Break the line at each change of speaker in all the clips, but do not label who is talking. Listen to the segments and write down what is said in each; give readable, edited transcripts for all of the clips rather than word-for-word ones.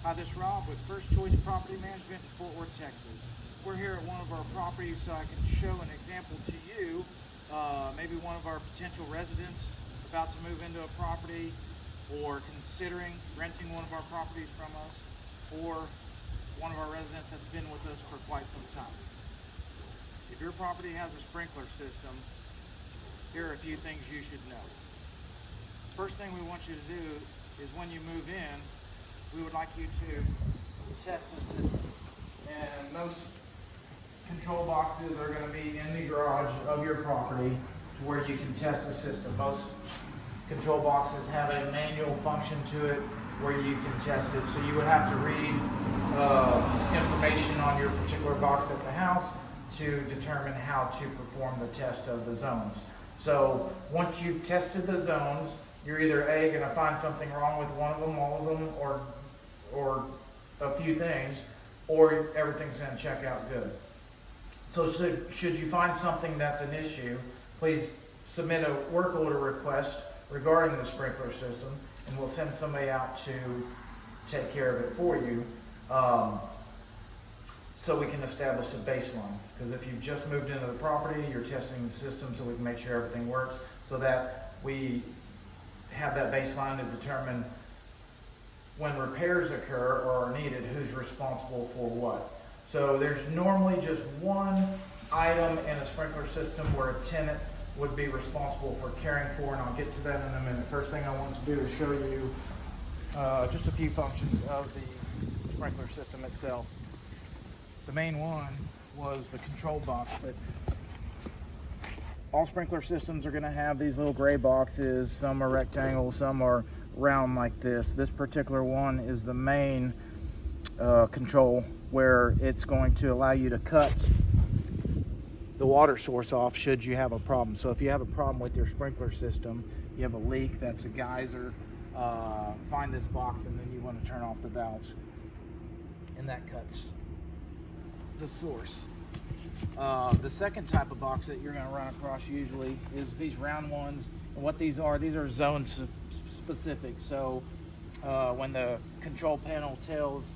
Hi, this is Rob with First Choice Property Management in Fort Worth, Texas. We're here at one of our properties so I can show an example to you, maybe one of our potential residents about to move into a property or considering renting one of our properties from us, or one of our residents that's been with us for quite some time. If your property has a sprinkler system, here are a few things you should know. First thing we want you to do is when you move in, we would like you to test the system. And most control boxes are going to be in the garage of your property to where you can test the system. Most control boxes have a manual function to it where you can test it. So you would have to read information on your particular box at the house to determine how to perform the test of the zones. So once you've tested the zones, you're either A, going to find something wrong with one of them, all of them, or a few things, or everything's going to check out good. So should you find something that's an issue, please submit a work order request regarding the sprinkler system, and we'll send somebody out to take care of it for you, so we can establish a baseline. Because if you've just moved into the property, you're testing the system so we can make sure everything works, so that we have that baseline to determine when repairs occur or are needed, who's responsible for what. So there's normally just one item in a sprinkler system where a tenant would be responsible for caring for, and I'll get to that in a minute. First thing I want to do is show you just a few functions of the sprinkler system itself. The main one was the control box, but all sprinkler systems are going to have these little gray boxes. Some are rectangle, some are round like this. This particular one is the main control, where it's going to allow you to cut the water source off should you have a problem. So if you have a problem with your sprinkler system, you have a leak, that's a geyser, find this box and then you want to turn off the valves, and that cuts the source. The second type of box that you're going to run across usually is these round ones. And what these are zone specific. So when the control panel tells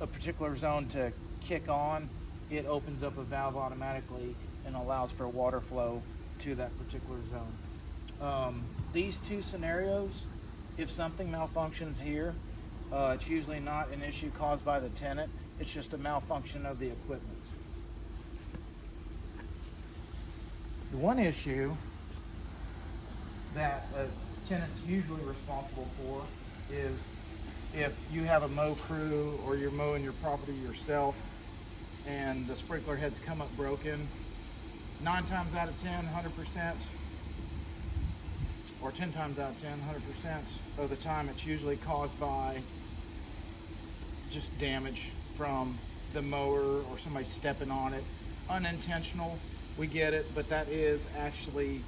a particular zone to kick on, it opens up a valve automatically and allows for water flow to that particular zone. These two scenarios, if something malfunctions here, it's usually not an issue caused by the tenant. It's just a malfunction of the equipment. The one issue that a tenant's usually responsible for is if you have a mow crew or you're mowing your property yourself and the sprinkler heads come up broken. 9 times out of 10, 100%, or 10 times out of 10, 100% of the time, it's usually caused by just damage from the mower or somebody stepping on it. Unintentional, we get it, but that is actually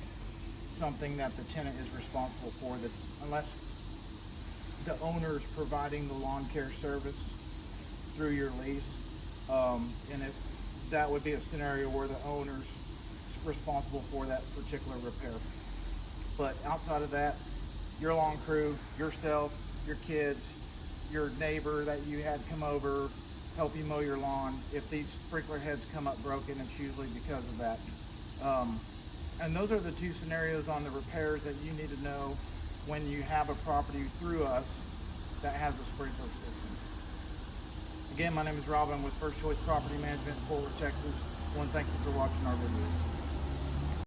something that the tenant is responsible for, that unless the owner's providing the lawn care service through your lease, and if that would be a scenario where the owner's responsible for that particular repair. But outside of that, your lawn crew, yourself, your kids, your neighbor that you had come over, help you mow your lawn, if these sprinkler heads come up broken, it's usually because of that. And those are the two scenarios on the repairs that you need to know when you have a property through us that has a sprinkler system. Again, my name is Robin with First Choice Property Management in Fort Worth, Texas. I want to thank you for watching our videos.